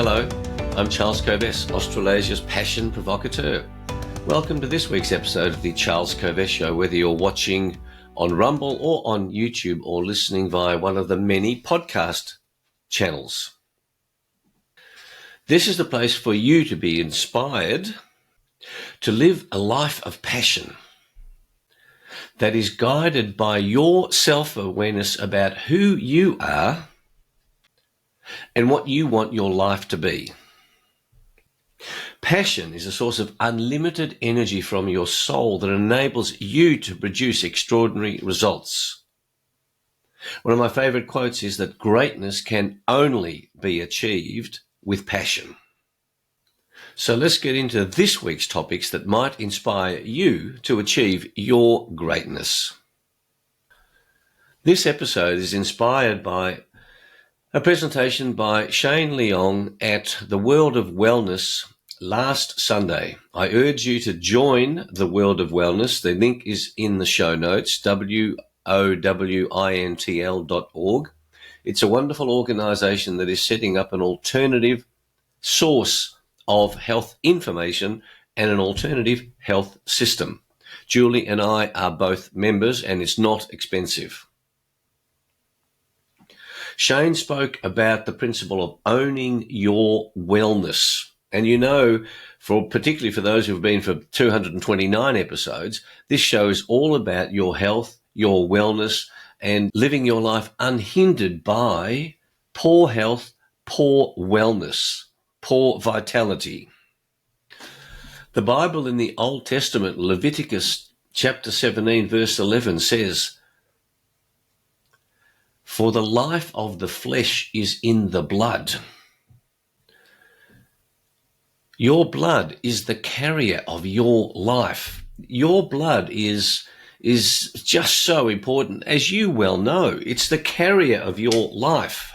Hello, I'm Charles Kovess, Australasia's passion provocateur. Welcome to this week's episode of the Charles Kovess Show, whether you're watching on Rumble or on YouTube or listening via one of the many podcast channels. This is the place for you to be inspired to live a life of passion that is guided by your self-awareness about who you are and what you want your life to be. Passion is a source of unlimited energy from your soul that enables you to produce extraordinary results. One of my favorite quotes is that greatness can only be achieved with passion. So let's get into this week's topics that might inspire you to achieve your greatness. This episode is inspired by a presentation by Shane Leong at the World of Wellness last Sunday. I urge you to join the World of Wellness. The link is in the show notes, wowintl.org. It's a wonderful organisation that is setting up an alternative source of health information and an alternative health system. Julie and I are both members, and it's not expensive. Shane spoke about the principle of owning your wellness. And you know, particularly for those who've been for 229 episodes, this show is all about your health, your wellness, and living your life unhindered by poor health, poor wellness, poor vitality. The Bible in the Old Testament, Leviticus chapter 17, verse 11 says, "For the life of the flesh is in the blood." Your blood is the carrier of your life. Your blood is just so important. As you well know, it's the carrier of your life.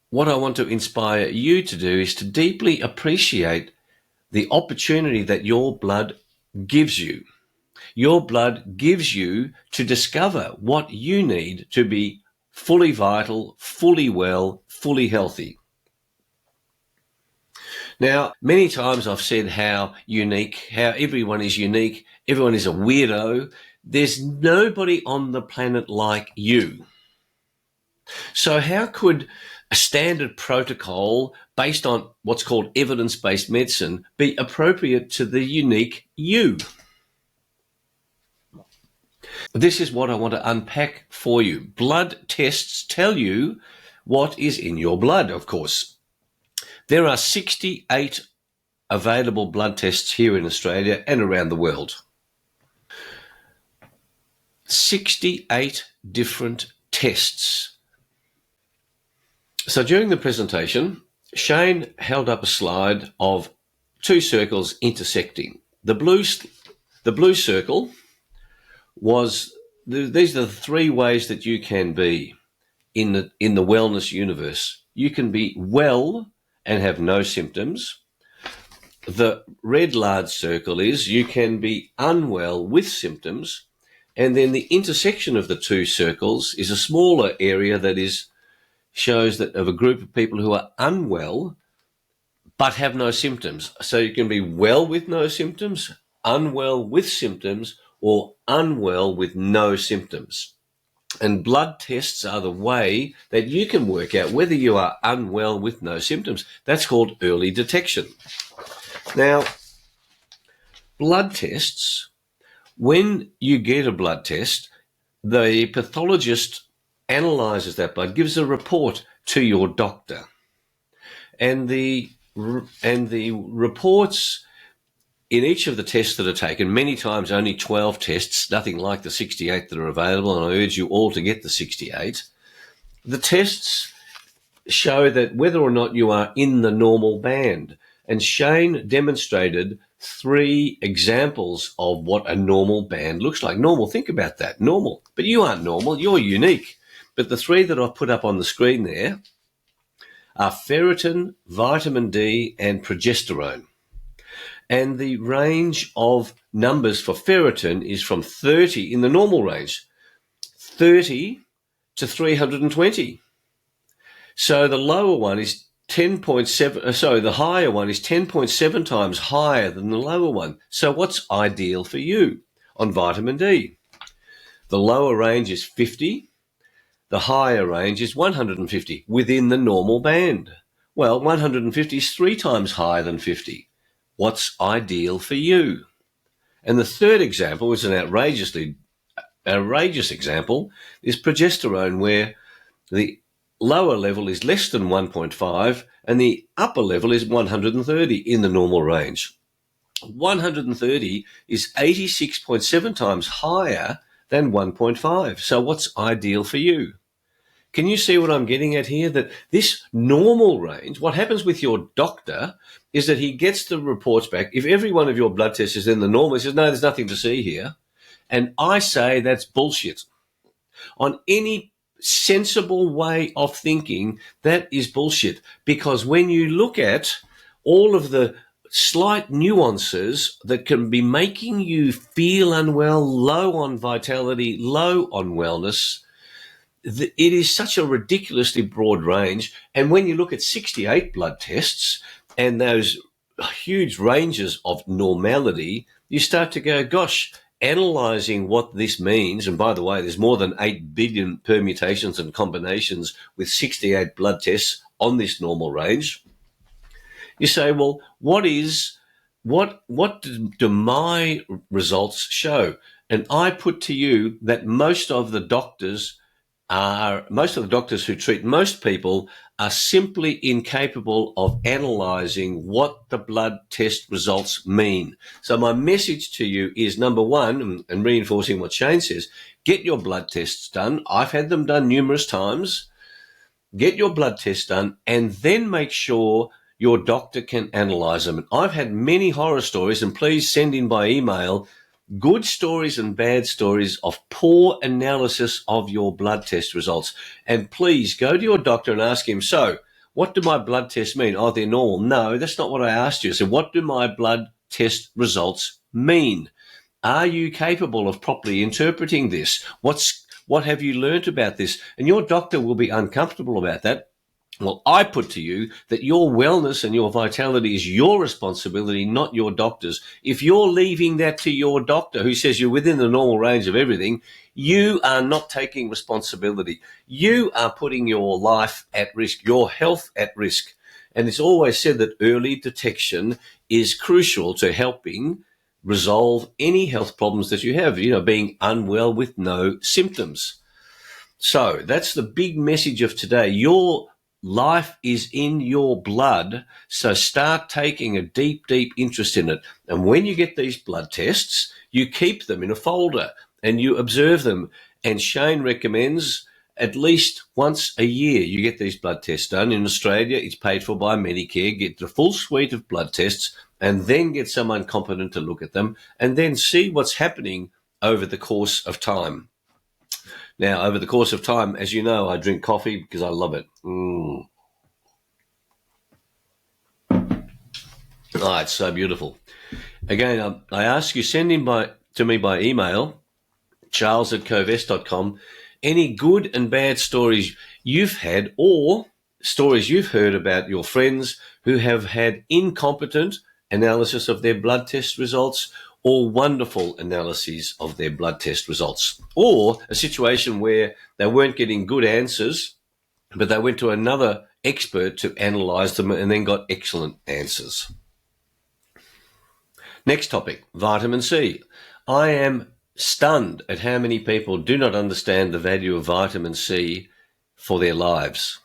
What I want to inspire you to do is to deeply appreciate the opportunity that your blood gives you. Your blood gives you to discover what you need to be fully vital, fully well, fully healthy. Now, many times I've said how everyone is unique, everyone is a weirdo. There's nobody on the planet like you. So how could a standard protocol based on what's called evidence-based medicine be appropriate to the unique you? This is what I want to unpack for you. Blood tests tell you what is in your blood, of course. There are 68 available blood tests here in Australia and around the world. 68 different tests. So during the presentation, Shane held up a slide of two circles intersecting. The blue circle was, these are the three ways that you can be in the wellness universe. You can be well and have no symptoms. The red large circle is you can be unwell with symptoms. And then the intersection of the two circles is a smaller area that shows that of a group of people who are unwell but have no symptoms. So you can be well with no symptoms, unwell with symptoms, or unwell with no symptoms. And blood tests are the way that you can work out whether you are unwell with no symptoms. That's called early detection. Now, blood tests, when you get a blood test, the pathologist analyzes that blood, gives a report to your doctor. And the reports in each of the tests that are taken, many times only 12 tests, nothing like the 68 that are available, and I urge you all to get the 68. The tests show that whether or not you are in the normal band. And Shane demonstrated 3 examples of what a normal band looks like. Normal, think about that, normal. But you aren't normal, you're unique. But the 3 that I've put up on the screen there are ferritin, vitamin D, and progesterone. And the range of numbers for ferritin is from 30 in the normal range, 30 to 320. So the lower one is 10.7, the higher one is 10.7 times higher than the lower one. So what's ideal for you on vitamin D? The lower range is 50. The higher range is 150 within the normal band. Well, 150 is 3 times higher than 50. What's ideal for you? And the third example is an outrageous example, is progesterone, where the lower level is less than 1.5 and the upper level is 130 in the normal range. 130 is 86.7 times higher than 1.5. So what's ideal for you? Can you see what I'm getting at here? That this normal range, what happens with your doctor is that he gets the reports back. If every one of your blood tests is in the normal, he says, no, there's nothing to see here. And I say that's bullshit. On any sensible way of thinking, that is bullshit. Because when you look at all of the slight nuances that can be making you feel unwell, low on vitality, low on wellness, it is such a ridiculously broad range. And when you look at 68 blood tests and those huge ranges of normality, you start to go, gosh, analysing what this means, and by the way, there's more than 8 billion permutations and combinations with 68 blood tests on this normal range. You say, well, what do my results show? And I put to you that most of the doctors who treat most people are simply incapable of analysing what the blood test results mean. So my message to you is, number one, and reinforcing what Shane says, get your blood tests done. I've had them done numerous times. Get your blood tests done and then make sure your doctor can analyse them. And I've had many horror stories, and please send in by email good stories and bad stories of poor analysis of your blood test results. And please go to your doctor and ask him, so what do my blood tests mean? Oh, they're normal. No, that's not what I asked you. So what do my blood test results mean? Are you capable of properly interpreting this? What have you learnt about this? And your doctor will be uncomfortable about that. Well, I put to you that your wellness and your vitality is your responsibility, not your doctor's. If you're leaving that to your doctor, who says you're within the normal range of everything, you are not taking responsibility. You are putting your life at risk, your health at risk. And it's always said that early detection is crucial to helping resolve any health problems that you have, being unwell with no symptoms. So that's the big message of today. Your life is in your blood, so start taking a deep, deep interest in it. And when you get these blood tests, you keep them in a folder and you observe them. And Shane recommends at least once a year you get these blood tests done. In Australia, it's paid for by Medicare. Get the full suite of blood tests and then get someone competent to look at them and then see what's happening over the course of time. Now, over the course of time, as you know, I drink coffee because I love it. Oh, it's so beautiful. Again, I ask you, send in to me by email, charles@covest.com, any good and bad stories you've had or stories you've heard about your friends who have had incompetent analysis of their blood test results or wonderful analyses of their blood test results, or a situation where they weren't getting good answers, but they went to another expert to analyse them and then got excellent answers. Next topic, vitamin C. I am stunned at how many people do not understand the value of vitamin C for their lives.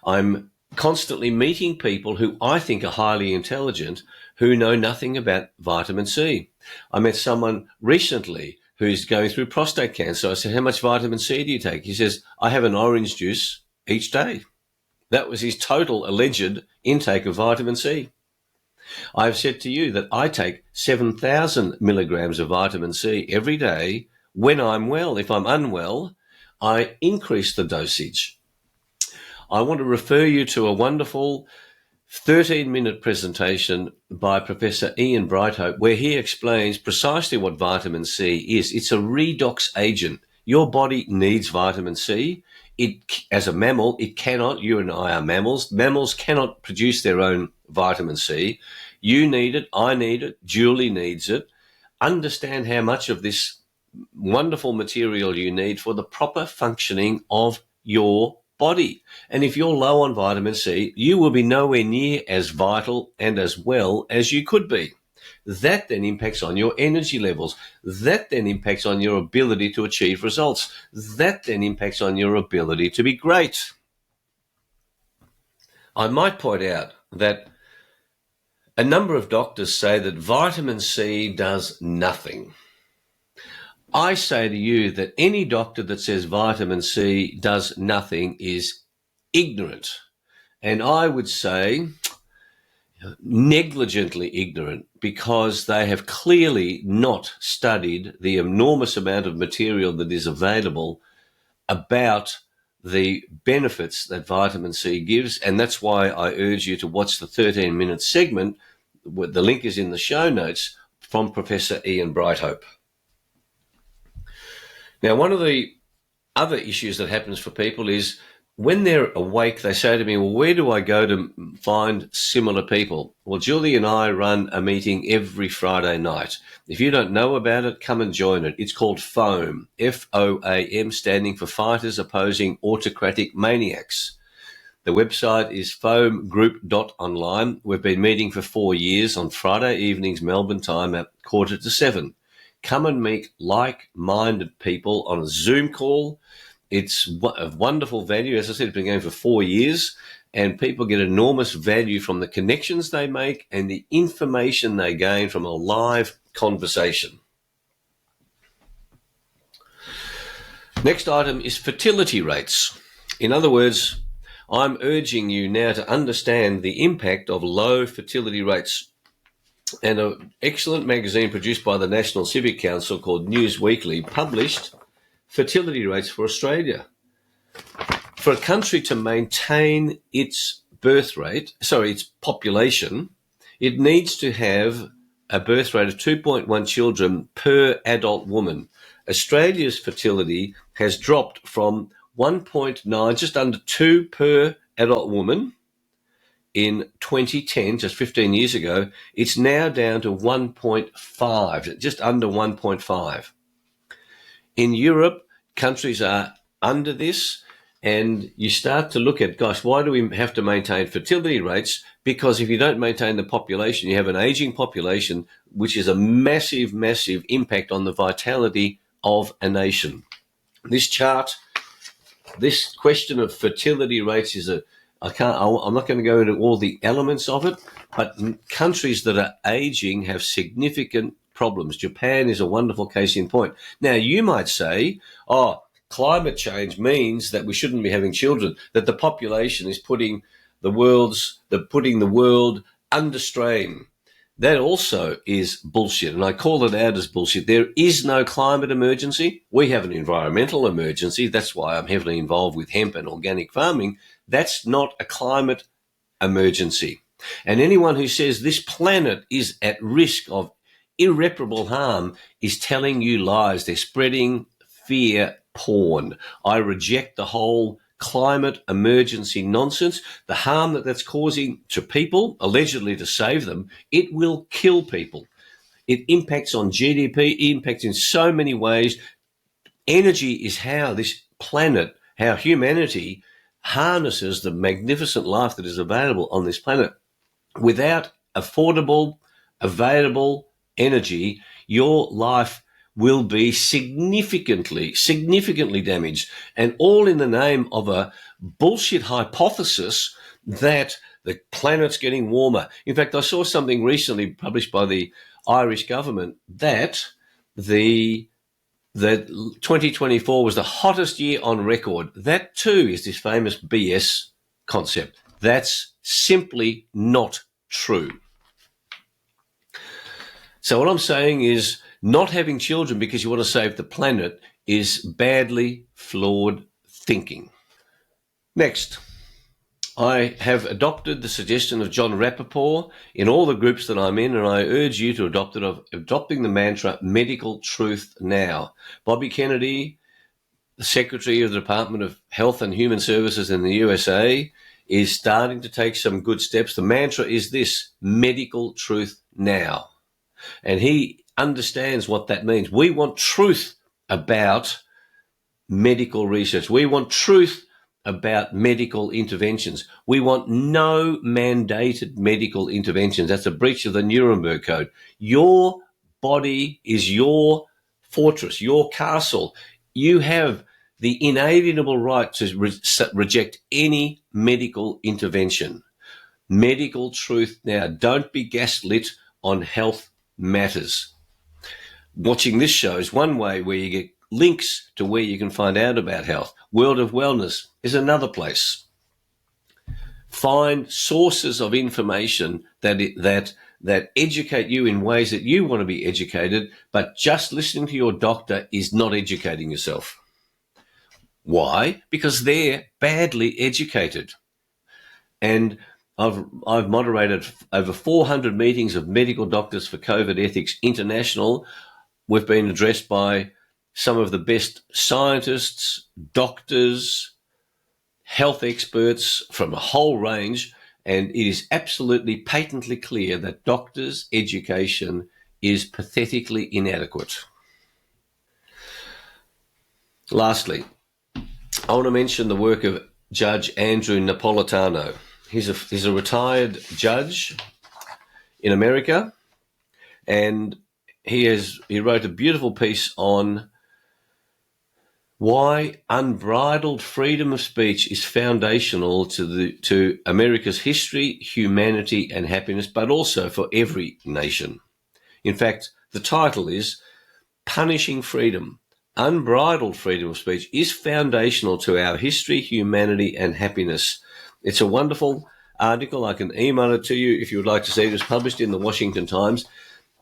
I'm constantly meeting people who I think are highly intelligent who know nothing about vitamin C. I met someone recently who's going through prostate cancer. I said, how much vitamin C do you take? He says, I have an orange juice each day. That was his total alleged intake of vitamin C. I've said to you that I take 7,000 milligrams of vitamin C every day when I'm well. If I'm unwell, I increase the dosage. I want to refer you to a wonderful 13-minute presentation by Professor Ian Brighthope, where he explains precisely what vitamin C is. It's a redox agent. Your body needs vitamin C. as a mammal, it cannot. You and I are mammals. Mammals cannot produce their own vitamin C. You need it. I need it. Julie needs it. Understand how much of this wonderful material you need for the proper functioning of your body. And if you're low on vitamin C, you will be nowhere near as vital and as well as you could be. That then impacts on your energy levels. That then impacts on your ability to achieve results. That then impacts on your ability to be great. I might point out that a number of doctors say that vitamin C does nothing. I say to you that any doctor that says vitamin C does nothing is ignorant. And I would say negligently ignorant, because they have clearly not studied the enormous amount of material that is available about the benefits that vitamin C gives. And that's why I urge you to watch the 13-minute segment. The link is in the show notes, from Professor Ian Brighthope. Now, one of the other issues that happens for people is when they're awake, they say to me, well, where do I go to find similar people? Well, Julie and I run a meeting every Friday night. If you don't know about it, come and join it. It's called FOAM, FOAM, standing for Fighters Opposing Autocratic Maniacs. The website is foamgroup.online. We've been meeting for 4 years on Friday evenings, Melbourne time, at 6:45. Come and meet like-minded people on a Zoom call. It's of wonderful value. As I said, it's been going for 4 years, and people get enormous value from the connections they make and the information they gain from a live conversation. Next item is fertility rates. In other words, I'm urging you now to understand the impact of low fertility rates. And an excellent magazine produced by the National Civic Council called News Weekly published fertility rates for Australia. For a country to maintain its its population, it needs to have a birth rate of 2.1 children per adult woman. Australia's fertility has dropped from 1.9, just under 2 per adult woman, in 2010, just 15 years ago. It's now down to 1.5, just under 1.5. In Europe, countries are under this, and you start to look at, gosh, why do we have to maintain fertility rates? Because if you don't maintain the population, you have an aging population, which is a massive, massive impact on the vitality of a nation. This chart, this question of fertility rates is I'm not going to go into all the elements of it, but countries that are aging have significant problems. Japan is a wonderful case in point. Now, you might say, climate change means that we shouldn't be having children, that the population is putting the world under strain. That also is bullshit, and I call it out as bullshit. There is no climate emergency. We have an environmental emergency. That's why I'm heavily involved with hemp and organic farming. That's not a climate emergency. And anyone who says this planet is at risk of irreparable harm is telling you lies. They're spreading fear porn. I reject the whole climate emergency nonsense. The harm that that's causing to people, allegedly to save them, it will kill people. It impacts on GDP, it impacts in so many ways. Energy is how this planet, how humanity harnesses the magnificent life that is available on this planet. Without affordable, available energy, your life will be significantly damaged, and all in the name of a bullshit hypothesis that the planet's getting warmer. In fact, I saw something recently published by the Irish government that the 2024 was the hottest year on record. That too is this famous BS concept. That's simply not true. So what I'm saying is, not having children because you want to save the planet is badly flawed thinking. Next, I have adopted the suggestion of John Rappaport in all the groups that I'm in, and I urge you to adopt it, of adopting the mantra, medical truth now. Bobby Kennedy the Secretary of the Department of Health and Human Services in the USA, is starting to take some good steps. The mantra is this: medical truth now. And he understands what that means. We want truth about medical research. We want truth about medical interventions. We want no mandated medical interventions. That's a breach of the Nuremberg Code. Your body is your fortress, your castle. You have the inalienable right to reject any medical intervention. Medical truth now. Don't be gaslit on health matters. Watching this show is one way where you get links to where you can find out about health. World of Wellness is another place. Find sources of information that educate you in ways that you want to be educated, but just listening to your doctor is not educating yourself. Why? Because they're badly educated. And I've moderated over 400 meetings of medical doctors for COVID Ethics International. We've been addressed by some of the best scientists, doctors, health experts from a whole range, and it is absolutely patently clear that doctors' education is pathetically inadequate. Lastly, I want to mention the work of Judge Andrew Napolitano. He's a retired judge in America, and he wrote a beautiful piece on why unbridled freedom of speech is foundational to America's history, humanity, and happiness, but also for every nation. In fact, the title is Punishing Freedom. Unbridled freedom of speech is foundational to our history, humanity, and happiness. It's a wonderful article. I can email it to you if you would like to see it. It's published in the Washington Times.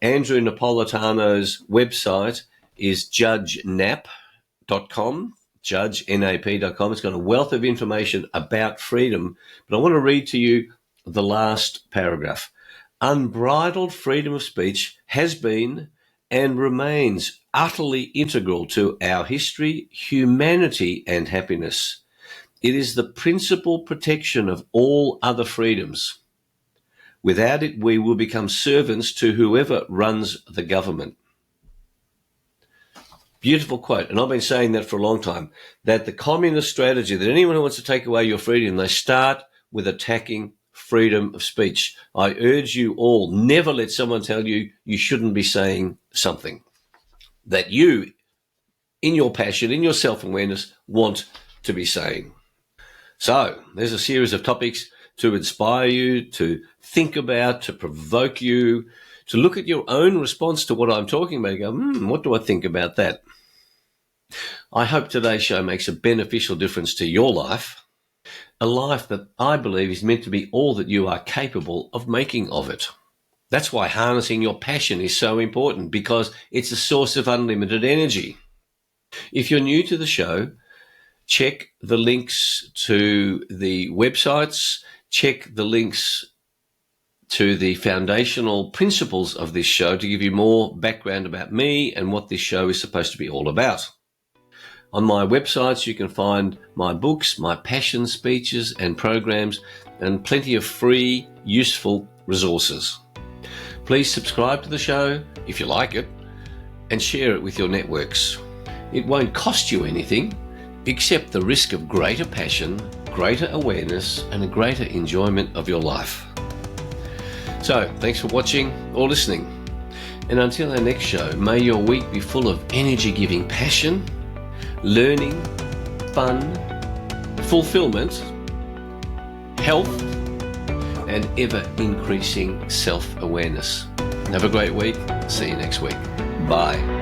Andrew Napolitano's website is judgenap.com, judgenap.com. It's got a wealth of information about freedom. But I want to read to you the last paragraph. Unbridled freedom of speech has been and remains utterly integral to our history, humanity, and happiness. It is the principal protection of all other freedoms. Without it, we will become servants to whoever runs the government. Beautiful quote, and I've been saying that for a long time, that the communist strategy, that anyone who wants to take away your freedom, they start with attacking freedom of speech. I urge you all, never let someone tell you you shouldn't be saying something that you, in your passion, in your self-awareness, want to be saying. So there's a series of topics to inspire you, to think about, to provoke you, to look at your own response to what I'm talking about. You go, what do I think about that? I hope today's show makes a beneficial difference to your life, a life that I believe is meant to be all that you are capable of making of it. That's why harnessing your passion is so important, because it's a source of unlimited energy. If you're new to the show, check the links to the websites, check the links to the foundational principles of this show to give you more background about me and what this show is supposed to be all about. On my websites, you can find my books, my passion speeches and programs, and plenty of free, useful resources. Please subscribe to the show if you like it and share it with your networks. It won't cost you anything except the risk of greater passion, greater awareness, and a greater enjoyment of your life. So, thanks for watching or listening. And until our next show, may your week be full of energy-giving passion, learning, fun, fulfillment, health, and ever-increasing self-awareness. Have a great week. See you next week. Bye.